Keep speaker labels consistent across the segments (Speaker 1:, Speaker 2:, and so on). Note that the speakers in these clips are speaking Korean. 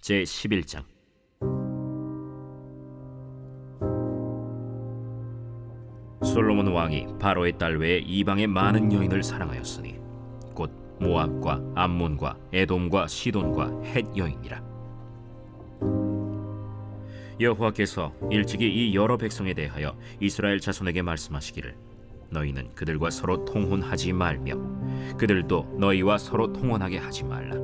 Speaker 1: 제11장. 솔로몬 왕이 바로의 딸 외에 이방의 많은 여인을 사랑하였으니 곧 모압과 암몬과 에돔과 시돈과 헷 여인이라. 여호와께서 일찍이 이 여러 백성에 대하여 이스라엘 자손에게 말씀하시기를 너희는 그들과 서로 통혼하지 말며 그들도 너희와 서로 통혼하게 하지 말라.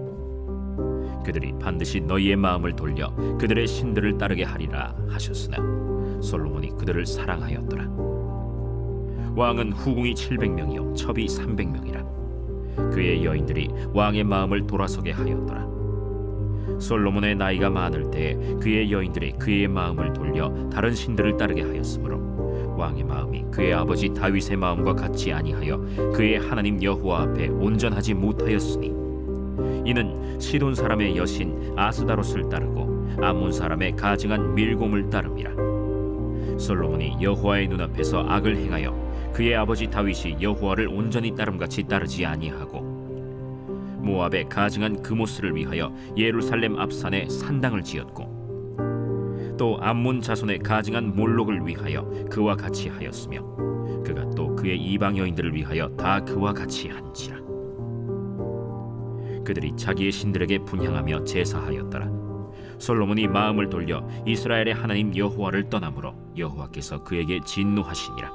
Speaker 1: 그들이 반드시 너희의 마음을 돌려 그들의 신들을 따르게 하리라 하셨으나 솔로몬이 그들을 사랑하였더라. 왕은 후궁이 700명이요 첩이 300명이라. 그의 여인들이 왕의 마음을 돌아서게 하였더라. 솔로몬의 나이가 많을 때에 그의 여인들이 그의 마음을 돌려 다른 신들을 따르게 하였으므로 왕의 마음이 그의 아버지 다윗의 마음과 같이 아니하여 그의 하나님 여호와 앞에 온전하지 못하였으니 이는 시돈 사람의 여신 아스다롯을 따르고 암몬 사람의 가증한 밀곰을 따름이라. 솔로몬이 여호와의 눈앞에서 악을 행하여 그의 아버지 다윗이 여호와를 온전히 따름같이 따르지 아니하고 모압의 가증한 그모스를 위하여 예루살렘 앞산에 산당을 지었고 또 암몬 자손의 가증한 몰록을 위하여 그와 같이 하였으며 그가 또 그의 이방 여인들을 위하여 다 그와 같이 한지라. 그들이 자기의 신들에게 분향하며 제사하였더라. 솔로몬이 마음을 돌려 이스라엘의 하나님 여호와를 떠나므로 여호와께서 그에게 진노하시니라.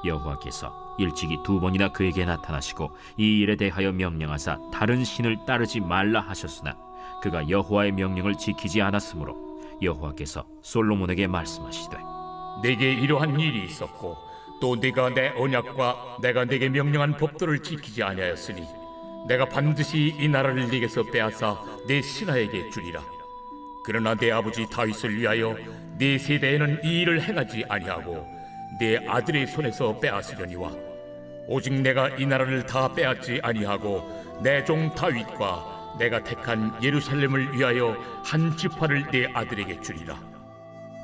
Speaker 1: 여호와께서 일찍이 2번이나 그에게 나타나시고 이 일에 대하여 명령하사 다른 신을 따르지 말라 하셨으나 그가 여호와의 명령을 지키지 않았으므로 여호와께서 솔로몬에게 말씀하시되
Speaker 2: 네게 이러한 일이 있었고 또 네가 내 언약과 내가 네게 명령한 법도를 지키지 아니하였으니 내가 반드시 이 나라를 네게서 빼앗아 네 신하에게 주리라. 그러나 네 아버지 다윗을 위하여 네 세대에는 이 일을 행하지 아니하고 네 아들의 손에서 빼앗으려니와 오직 내가 이 나라를 다 빼앗지 아니하고 내 종 다윗과 내가 택한 예루살렘을 위하여 한 지파를 네 아들에게 주리라.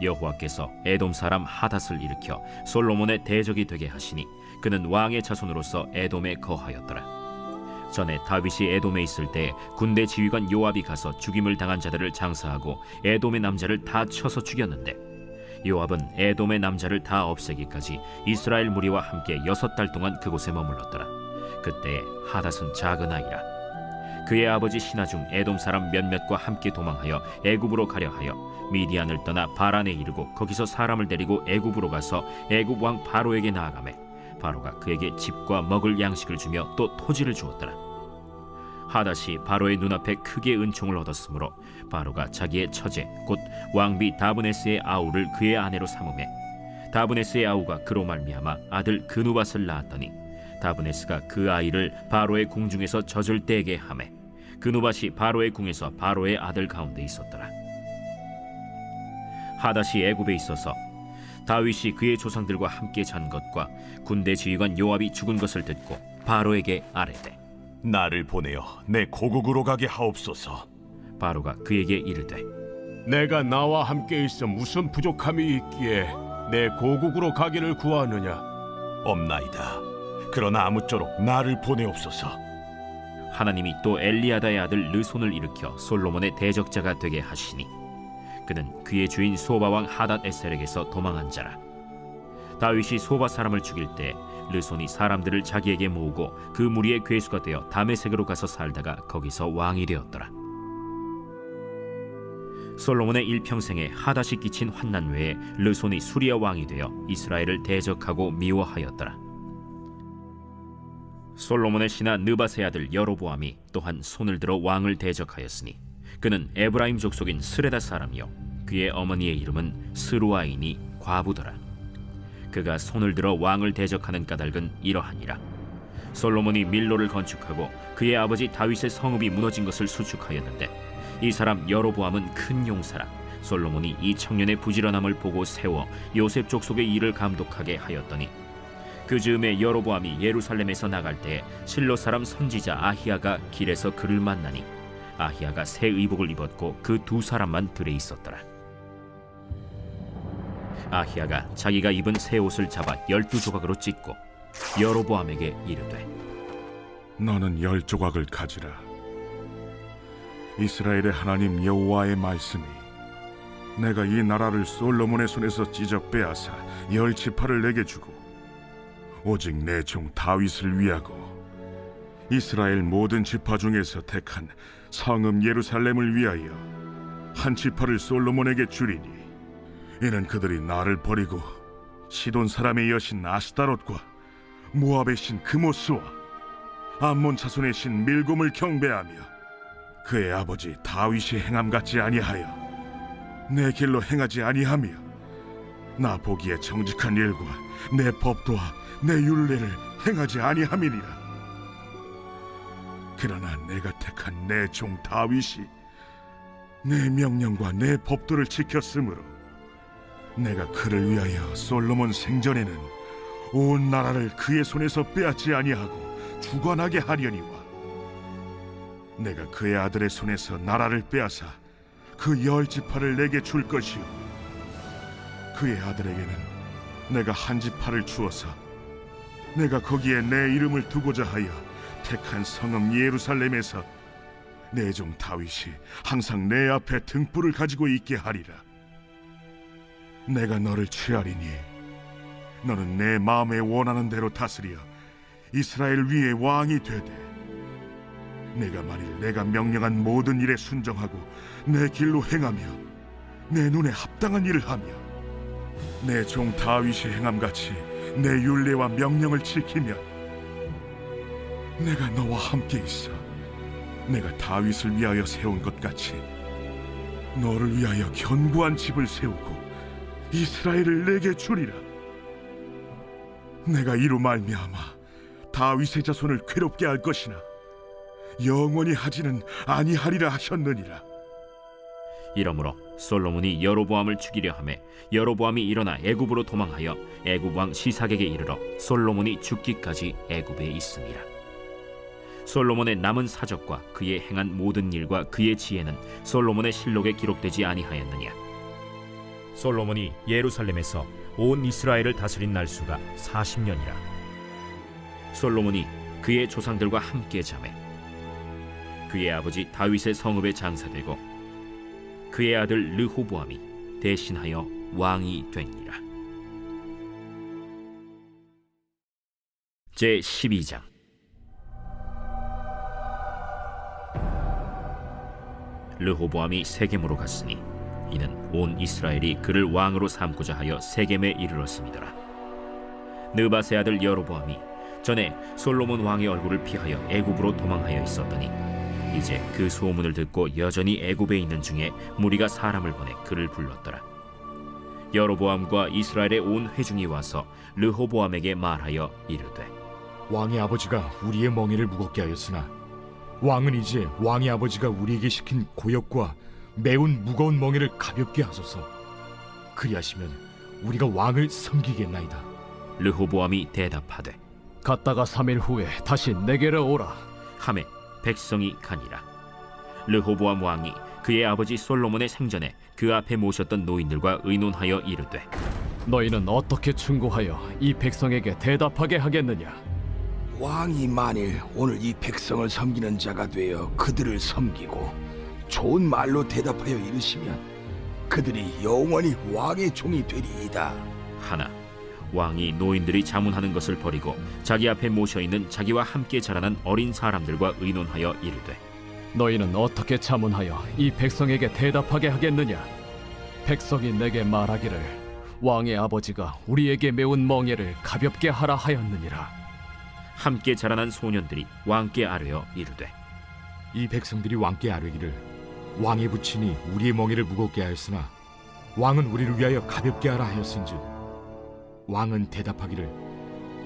Speaker 1: 여호와께서 에돔 사람 하닷을 일으켜 솔로몬의 대적이 되게 하시니 그는 왕의 자손으로서 에돔에 거하였더라. 전에 다윗이 에돔에 있을 때 군대 지휘관 요압이 가서 죽임을 당한 자들을 장사하고 에돔의 남자를 다 쳐서 죽였는데 요압은 에돔의 남자를 다 없애기까지 이스라엘 무리와 함께 6달 동안 그곳에 머물렀더라. 그때에 하닷은 작은 아이라. 그의 아버지 신하 중 에돔 사람 몇몇과 함께 도망하여 애굽으로 가려 하여 미디안을 떠나 바란에 이르고 거기서 사람을 데리고 애굽으로 가서 애굽 왕 바로에게 나아가매 바로가 그에게 집과 먹을 양식을 주며 또 토지를 주었더라. 하닷이 바로의 눈앞에 크게 은총을 얻었으므로 바로가 자기의 처제 곧 왕비 다브네스의 아우를 그의 아내로 삼으매 다브네스의 아우가 그로 말미암아 아들 그누밧을 낳았더니 다브네스가 그 아이를 바로의 궁중에서 젖을 떼게 하매 그누밧이 바로의 궁에서 바로의 아들 가운데 있었더라. 하닷이 애굽에 있어서 다윗이 그의 조상들과 함께 잔 것과 군대 지휘관 요압이 죽은 것을 듣고 바로에게 아뢰되
Speaker 3: 나를 보내어 내 고국으로 가게 하옵소서.
Speaker 1: 바로가 그에게 이르되
Speaker 4: 내가 나와 함께 있어 무슨 부족함이 있기에 내 고국으로 가기를 구하느냐?
Speaker 3: 없나이다. 그러나 아무쪼록 나를 보내옵소서.
Speaker 1: 하나님이 또 엘리야다의 아들 르손을 일으켜 솔로몬의 대적자가 되게 하시니 그는 그의 주인 소바 왕 하닷 에셀에게서 도망한 자라. 다윗이 소바 사람을 죽일 때 르손이 사람들을 자기에게 모으고 그 무리의 괴수가 되어 다메섹으로 가서 살다가 거기서 왕이 되었더라. 솔로몬의 일평생에 하닷이 끼친 환난 외에 르손이 수리아 왕이 되어 이스라엘을 대적하고 미워하였더라. 솔로몬의 신하 느밧의 아들 여로보암이 또한 손을 들어 왕을 대적하였으니 그는 에브라임 족속인 스레다 사람이요 그의 어머니의 이름은 스루아이니 과부더라. 그가 손을 들어 왕을 대적하는 까닭은 이러하니라. 솔로몬이 밀로를 건축하고 그의 아버지 다윗의 성읍이 무너진 것을 수축하였는데 이 사람 여로보암은 큰 용사라. 솔로몬이 이 청년의 부지런함을 보고 세워 요셉 족속의 일을 감독하게 하였더니 그 즈음에 여로보암이 예루살렘에서 나갈 때 실로 사람 선지자 아히야가 길에서 그를 만나니 아히야가 새 의복을 입었고 그 2사람만 들에 있었더라. 아히야가 자기가 입은 새 옷을 잡아 12조각으로 찢고 여로보암에게 이르되
Speaker 4: 너는 10조각을 가지라.
Speaker 3: 이스라엘의 하나님 여호와의 말씀이 내가 이 나라를 솔로몬의 손에서 찢어 빼앗아 10지파를 내게 주고 오직 내 종 다윗을 위하고 이스라엘 모든 지파 중에서 택한 성읍 예루살렘을 위하여 한 지파를 솔로몬에게 주리니 이는 그들이 나를 버리고 시돈 사람의 여신 아스타롯과 모압의 신 그모스와 암몬 자손의 신 밀곰을 경배하며 그의 아버지 다윗이 행함 같지 아니하여 내 길로 행하지 아니하며 나 보기에 정직한 일과 내 법도와 내 율례를 행하지 아니함이니라. 그러나 내가 택한 내 종 다윗이 내 명령과 내 법도를 지켰으므로 내가 그를 위하여 솔로몬 생전에는 온 나라를 그의 손에서 빼앗지 아니하고 주관하게 하려니와 내가 그의 아들의 손에서 나라를 빼앗아 그 10지파를 내게 줄 것이요 그의 아들에게는 내가 한 지파를 주어서 내가 거기에 내 이름을 두고자 하여 택한 성읍 예루살렘에서 내 종 다윗이 항상 내 앞에 등불을 가지고 있게 하리라. 내가 너를 취하리니 너는 내 마음에 원하는 대로 다스려 이스라엘 위에 왕이 되되 내가 만일 내가 명령한 모든 일에 순종하고 내 길로 행하며 내 눈에 합당한 일을 하며 내 종 다윗이 행함같이 내 율례와 명령을 지키면 내가 너와 함께 있어 내가 다윗을 위하여 세운 것 같이 너를 위하여 견고한 집을 세우고 이스라엘을 내게 주리라. 내가 이로 말미암아 다윗의 자손을 괴롭게 할 것이나 영원히 하지는 아니하리라 하셨느니라.
Speaker 1: 이러므로 솔로몬이 여로보암을 죽이려 하매 여로보암이 일어나 애굽으로 도망하여 애굽 왕 시삭에게 이르러 솔로몬이 죽기까지 애굽에 있음이라. 솔로몬의 남은 사적과 그의 행한 모든 일과 그의 지혜는 솔로몬의 실록에 기록되지 아니하였느냐. 솔로몬이 예루살렘에서 온 이스라엘을 다스린 날수가 40년이라. 솔로몬이 그의 조상들과 함께 자매 그의 아버지 다윗의 성읍에 장사되고 그의 아들 르호보암이 대신하여 왕이 되니라. 제 12장. 르호보암이 세겜으로 갔으니 이는 온 이스라엘이 그를 왕으로 삼고자 하여 세겜에 이르렀음이더라. 느밧의 아들 여로보암이 전에 솔로몬 왕의 얼굴을 피하여 애굽으로 도망하여 있었더니 이제 그 소문을 듣고 여전히 애굽에 있는 중에 무리가 사람을 보내 그를 불렀더라. 여로보암과 이스라엘의 온 회중이 와서 르호보암에게 말하여 이르되
Speaker 5: 왕의 아버지가 우리의 멍에를 무겁게 하였으나 왕은 이제 왕의 아버지가 우리에게 시킨 고역과 매운 무거운 멍에를 가볍게 하소서. 그리하시면 우리가 왕을 섬기겠나이다.
Speaker 1: 르호보암이 대답하되
Speaker 6: 갔다가 3일 후에 다시 내게로 오라.
Speaker 1: 하매 백성이 가니라. 르호보암 왕이 그의 아버지 솔로몬의 생전에 그 앞에 모셨던 노인들과 의논하여 이르되
Speaker 6: 너희는 어떻게 충고하여 이 백성에게 대답하게 하겠느냐?
Speaker 7: 왕이 만일 오늘 이 백성을 섬기는 자가 되어 그들을 섬기고 좋은 말로 대답하여 이르시면 그들이 영원히 왕의 종이 되리이다.
Speaker 1: 하나 왕이 노인들이 자문하는 것을 버리고 자기 앞에 모셔있는 자기와 함께 자라난 어린 사람들과 의논하여 이르되
Speaker 6: 너희는 어떻게 자문하여 이 백성에게 대답하게 하겠느냐? 백성이 내게 말하기를 왕의 아버지가 우리에게 매운 멍에를 가볍게 하라 하였느니라.
Speaker 1: 함께 자라난 소년들이 왕께 아뢰어 이르되
Speaker 5: 이 백성들이 왕께 아뢰기를 왕의 부친이 우리의 멍에를 무겁게 하였으나 왕은 우리를 위하여 가볍게 하라 하였은즉 왕은 대답하기를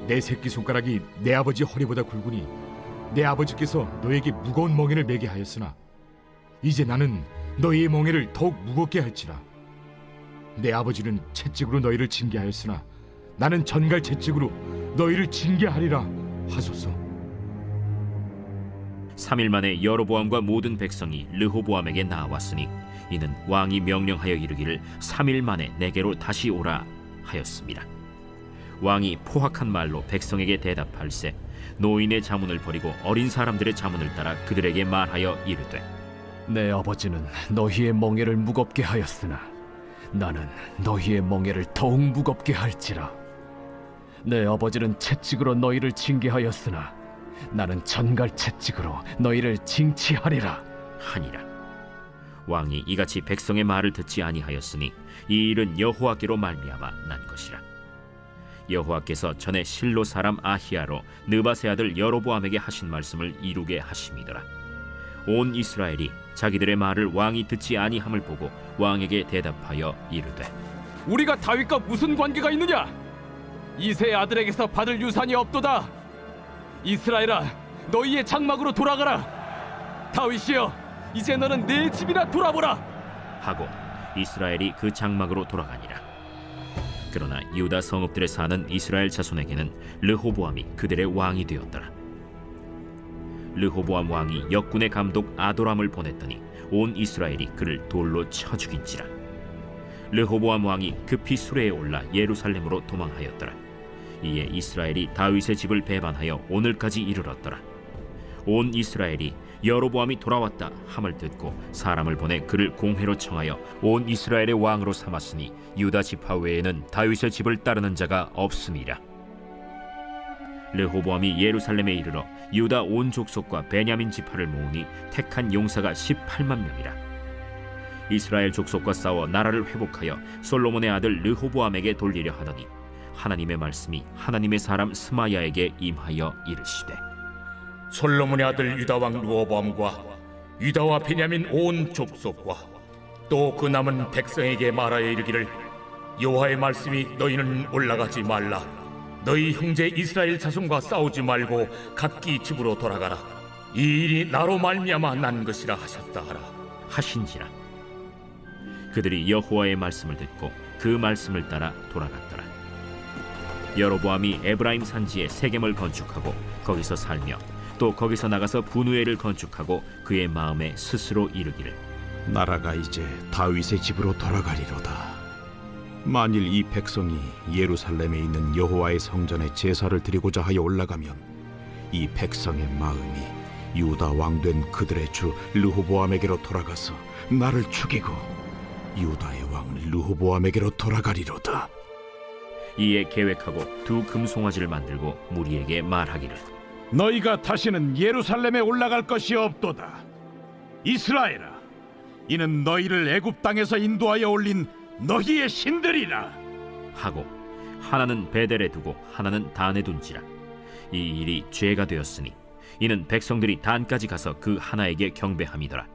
Speaker 5: 내 새끼손가락이 내 아버지 허리보다 굵으니 내 아버지께서 너에게 무거운 멍에를 매게 하였으나 이제 나는 너희의 멍에를 더욱 무겁게 할지라. 내 아버지는 채찍으로 너희를 징계하였으나 나는 전갈 채찍으로 너희를 징계하리라 하소서.
Speaker 1: 3일 만에 여로보암과 모든 백성이 르호보암에게 나왔으니 이는 왕이 명령하여 이르기를 3일 만에 내게로 다시 오라 하였습니다. 왕이 포악한 말로 백성에게 대답할세 노인의 자문을 버리고 어린 사람들의 자문을 따라 그들에게 말하여 이르되
Speaker 6: 내 아버지는 너희의 멍에를 무겁게 하였으나 나는 너희의 멍에를 더욱 무겁게 할지라. 내 아버지는 채찍으로 너희를 징계하였으나 나는 전갈 채찍으로 너희를 징치하리라
Speaker 1: 하니라. 왕이 이같이 백성의 말을 듣지 아니하였으니 이 일은 여호와께로 말미암아 난 것이라. 여호와께서 전에 실로 사람 아히야로 느밧의 아들 여로보암에게 하신 말씀을 이루게 하심이더라. 온 이스라엘이 자기들의 말을 왕이 듣지 아니함을 보고 왕에게 대답하여 이르되,
Speaker 6: 우리가 다윗과 무슨 관계가 있느냐? 이새의 아들에게서 받을 유산이 없도다. 이스라엘아, 너희의 장막으로 돌아가라. 다윗이여, 이제 너는 내 집이나 돌아보라
Speaker 1: 하고 이스라엘이 그 장막으로 돌아가니라. 그러나 유다 성읍들에 사는 이스라엘 자손에게는 르호보암이 그들의 왕이 되었더라. 르호보암 왕이 역군의 감독 아도람을 보냈더니 온 이스라엘이 그를 돌로 쳐 죽인지라. 르호보암 왕이 급히 수레에 올라 예루살렘으로 도망하였더라. 이에 이스라엘이 다윗의 집을 배반하여 오늘까지 이르렀더라. 온 이스라엘이 여로보암이 돌아왔다 함을 듣고 사람을 보내 그를 공회로 청하여 온 이스라엘의 왕으로 삼았으니 유다 지파 외에는 다윗의 집을 따르는 자가 없음이라. 르호보암이 예루살렘에 이르러 유다 온 족속과 베냐민 지파를 모으니 택한 용사가 18만 명이라. 이스라엘 족속과 싸워 나라를 회복하여 솔로몬의 아들 르호보암에게 돌리려 하더니 하나님의 말씀이 하나님의 사람 스마야에게 임하여 이르시되,
Speaker 2: 솔로몬의 아들 유다 왕 르호보암과 유다와 베냐민 온 족속과 또 그 남은 백성에게 말하여 이르기를, 여호와의 말씀이 너희는 올라가지 말라. 너희 형제 이스라엘 자손과 싸우지 말고 각기 집으로 돌아가라. 이 일이 나로 말미암아 난 것이라 하셨다 하라
Speaker 1: 하신지라. 그들이 여호와의 말씀을 듣고 그 말씀을 따라 돌아갔더라. 여로보암이 에브라임 산지에 세겜을 건축하고 거기서 살며 또 거기서 나가서 분우엘을 건축하고 그의 마음에 스스로 이르기를,
Speaker 8: 나라가 이제 다윗의 집으로 돌아가리로다. 만일 이 백성이 예루살렘에 있는 여호와의 성전에 제사를 드리고자 하여 올라가면 이 백성의 마음이 유다 왕된 그들의 주 르호보암에게로 돌아가서 나를 죽이고 유다의 왕 르호보암에게로 돌아가리로다.
Speaker 1: 이에 계획하고 두 금송아지를 만들고 무리에게 말하기를,
Speaker 4: 너희가 다시는 예루살렘에 올라갈 것이 없도다. 이스라엘아, 이는 너희를 애굽 땅에서 인도하여 올린 너희의 신들이라.
Speaker 1: 하고 하나는 베델에 두고 하나는 단에 둔지라. 이 일이 죄가 되었으니 이는 백성들이 단까지 가서 그 하나에게 경배함이더라.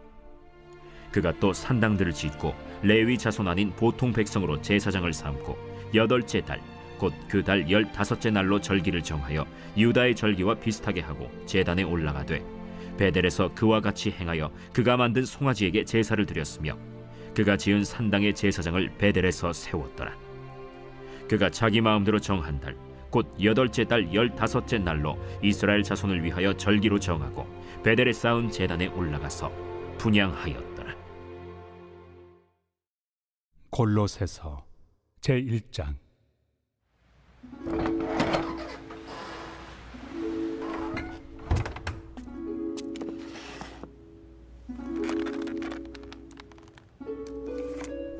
Speaker 1: 그가 또 산당들을 짓고 레위 자손 아닌 보통 백성으로 제사장을 삼고 8째 달 곧 그 달 15째 날로 절기를 정하여 유다의 절기와 비슷하게 하고 제단에 올라가되 베델에서 그와 같이 행하여 그가 만든 송아지에게 제사를 드렸으며 그가 지은 산당의 제사장을 베델에서 세웠더라. 그가 자기 마음대로 정한 달 곧 8째 달 15째 날로 이스라엘 자손을 위하여 절기로 정하고 베델에 쌓은 제단에 올라가서 분향하였더라.
Speaker 9: 골로새서 제1장.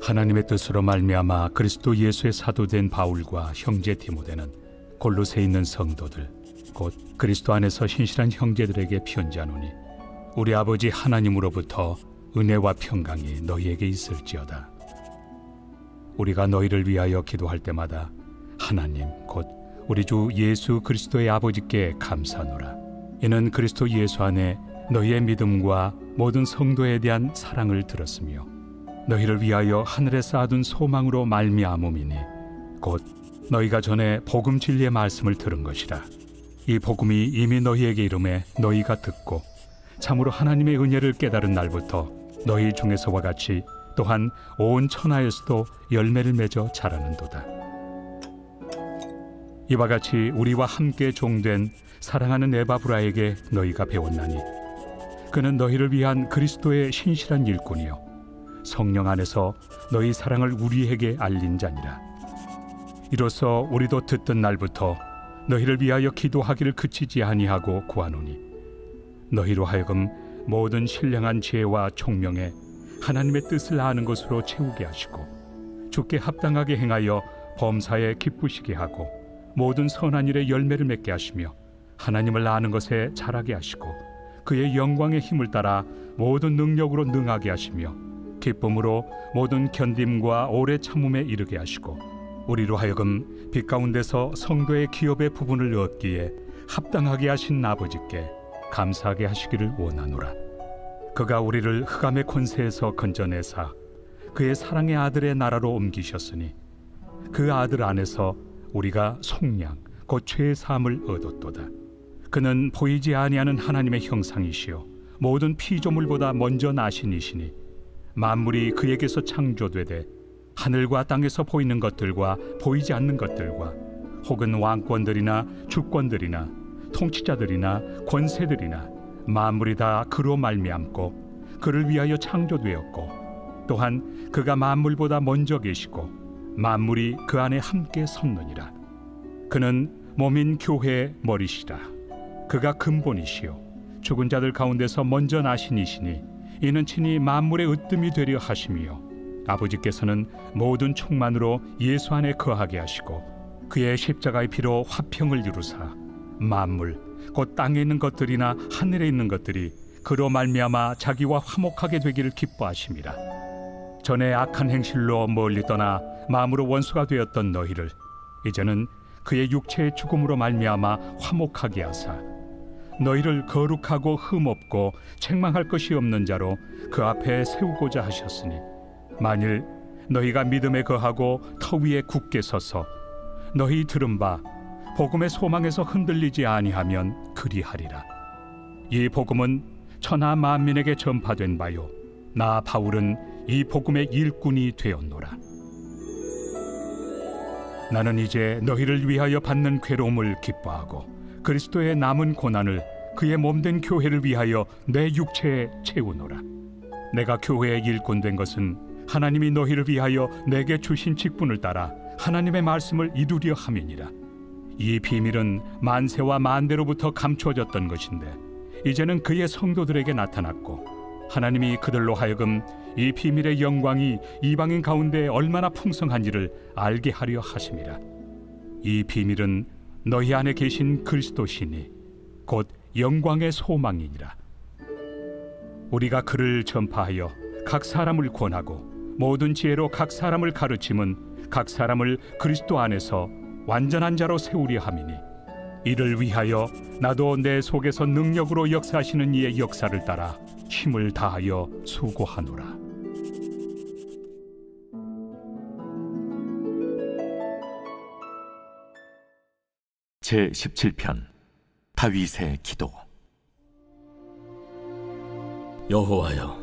Speaker 9: 하나님의 뜻으로 말미암아 그리스도 예수의 사도된 바울과 형제 디모데는 골로새에 있는 성도들 곧 그리스도 안에서 신실한 형제들에게 편지하노니, 우리 아버지 하나님으로부터 은혜와 평강이 너희에게 있을지어다. 우리가 너희를 위하여 기도할 때마다 하나님 곧 우리 주 예수 그리스도의 아버지께 감사하노라. 이는 그리스도 예수 안에 너희의 믿음과 모든 성도에 대한 사랑을 들었으며 너희를 위하여 하늘에 쌓아둔 소망으로 말미암음이니 곧 너희가 전에 복음 진리의 말씀을 들은 것이라. 이 복음이 이미 너희에게 이름에 너희가 듣고 참으로 하나님의 은혜를 깨달은 날부터 너희 중에서와 같이 또한 온 천하에서도 열매를 맺어 자라는도다. 이와 같이 우리와 함께 종된 사랑하는 에바브라에게 너희가 배웠나니, 그는 너희를 위한 그리스도의 신실한 일꾼이요 성령 안에서 너희 사랑을 우리에게 알린 자니라. 이로써 우리도 듣던 날부터 너희를 위하여 기도하기를 그치지 아니하고 구하노니, 너희로 하여금 모든 신령한 지혜와 총명에 하나님의 뜻을 아는 것으로 채우게 하시고 주께 합당하게 행하여 범사에 기쁘시게 하고 모든 선한 일에 열매를 맺게 하시며 하나님을 아는 것에 자라게 하시고 그의 영광의 힘을 따라 모든 능력으로 능하게 하시며 기쁨으로 모든 견딤과 오래 참음에 이르게 하시고 우리로 하여금 빛 가운데서 성도의 기업의 부분을 얻기에 합당하게 하신 아버지께 감사하게 하시기를 원하노라. 그가 우리를 흑암의 권세에서 건져내사 그의 사랑의 아들의 나라로 옮기셨으니 그 아들 안에서 우리가 속량 곧 죄의 사함을 얻었도다. 그는 보이지 아니하는 하나님의 형상이시요 모든 피조물보다 먼저 나신 이시니 만물이 그에게서 창조되되 하늘과 땅에서 보이는 것들과 보이지 않는 것들과 혹은 왕권들이나 주권들이나 통치자들이나 권세들이나 만물이 다 그로 말미암고 그를 위하여 창조되었고 또한 그가 만물보다 먼저 계시고 만물이 그 안에 함께 섰느니라. 그는 몸인 교회의 머리시라. 그가 근본이시요 죽은 자들 가운데서 먼저 나신 이시니 이는 친히 만물의 으뜸이 되려 하심이요 아버지께서는 모든 충만으로 예수 안에 거하게 하시고 그의 십자가의 피로 화평을 이루사 만물 곧 땅에 있는 것들이나 하늘에 있는 것들이 그로 말미암아 자기와 화목하게 되기를 기뻐하심이라. 전에 악한 행실로 멀리 떠나 마음으로 원수가 되었던 너희를 이제는 그의 육체의 죽음으로 말미암아 화목하게 하사 너희를 거룩하고 흠없고 책망할 것이 없는 자로 그 앞에 세우고자 하셨으니 만일 너희가 믿음에 거하고 터 위에 굳게 서서 너희 들은 바 복음의 소망에서 흔들리지 아니하면 그리하리라. 이 복음은 천하 만민에게 전파된 바요 나 바울은 이 복음의 일꾼이 되었노라. 나는 이제 너희를 위하여 받는 괴로움을 기뻐하고 그리스도의 남은 고난을 그의 몸된 교회를 위하여 내 육체에 채우노라. 내가 교회의 일꾼 된 것은 하나님이 너희를 위하여 내게 주신 직분을 따라 하나님의 말씀을 이루려 함이니라. 이 비밀은 만세와 만대로부터 감추어졌던 것인데 이제는 그의 성도들에게 나타났고 하나님이 그들로 하여금 이 비밀의 영광이 이방인 가운데 얼마나 풍성한지를 알게 하려 하심이라. 이 비밀은 너희 안에 계신 그리스도시니 곧 영광의 소망이니라. 우리가 그를 전파하여 각 사람을 권하고 모든 지혜로 각 사람을 가르침은 각 사람을 그리스도 안에서 완전한 자로 세우려 함이니 이를 위하여 나도 내 속에서 능력으로 역사하시는 이의 역사를 따라 힘을 다하여 수고하노라.
Speaker 10: 제17편 다윗의 기도.
Speaker 2: 여호와여,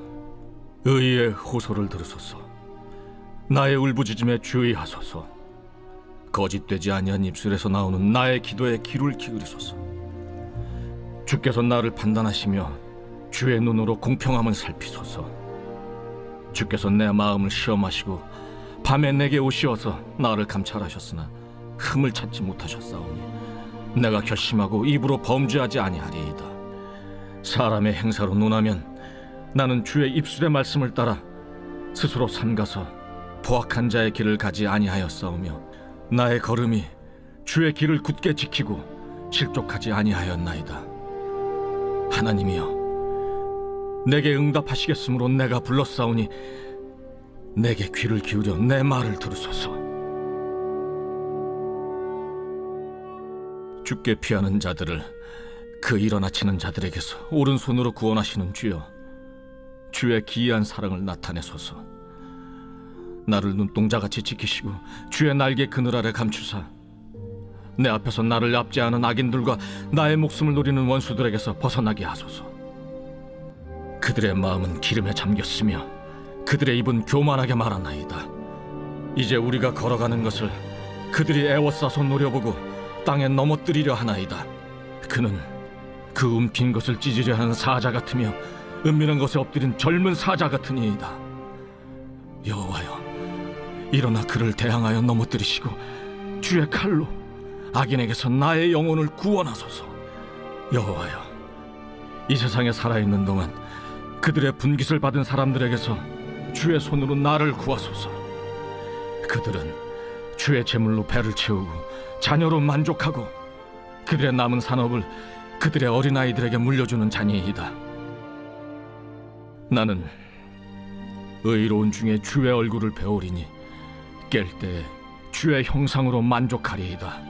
Speaker 2: 의의 호소를 들으소서. 나의 울부짖음에 주의하소서. 거짓되지 아니한 입술에서 나오는 나의 기도에 귀를 기울이소서. 주께서 나를 판단하시며 주의 눈으로 공평함을 살피소서. 주께서 내 마음을 시험하시고 밤에 내게 오시어서 나를 감찰하셨으나 흠을 찾지 못하셨사오니 내가 결심하고 입으로 범죄하지 아니하리이다. 사람의 행사로 논하면 나는 주의 입술의 말씀을 따라 스스로 삼가서 포악한 자의 길을 가지 아니하였사오며 나의 걸음이 주의 길을 굳게 지키고 실족하지 아니하였나이다. 하나님이여, 내게 응답하시겠으므로 내가 불렀사오니 내게 귀를 기울여 내 말을 들으소서. 주께 피하는 자들을 그 일어나치는 자들에게서 오른손으로 구원하시는 주여, 주의 기이한 사랑을 나타내소서. 나를 눈동자같이 지키시고 주의 날개 그늘 아래 감추사 내 앞에서 나를 압제하는 악인들과 나의 목숨을 노리는 원수들에게서 벗어나게 하소서. 그들의 마음은 기름에 잠겼으며 그들의 입은 교만하게 말하나이다. 이제 우리가 걸어가는 것을 그들이 애워싸서 노려보고 땅에 넘어뜨리려 하나이다. 그는 그 움핀 것을 찢으려 하는 사자 같으며 은밀한 것에 엎드린 젊은 사자 같으니이다. 여호와여, 일어나 그를 대항하여 넘어뜨리시고 주의 칼로 악인에게서 나의 영혼을 구원하소서. 여호와여,
Speaker 6: 이 세상에 살아있는 동안 그들의 분깃을 받은 사람들에게서 주의 손으로 나를 구하소서. 그들은 주의 재물로 배를 채우고 자녀로 만족하고 그들의 남은 산업을 그들의 어린아이들에게 물려주는 자니이다. 나는 의로운 중에 주의 얼굴을 배우리니 깰 때 주의 형상으로 만족하리이다.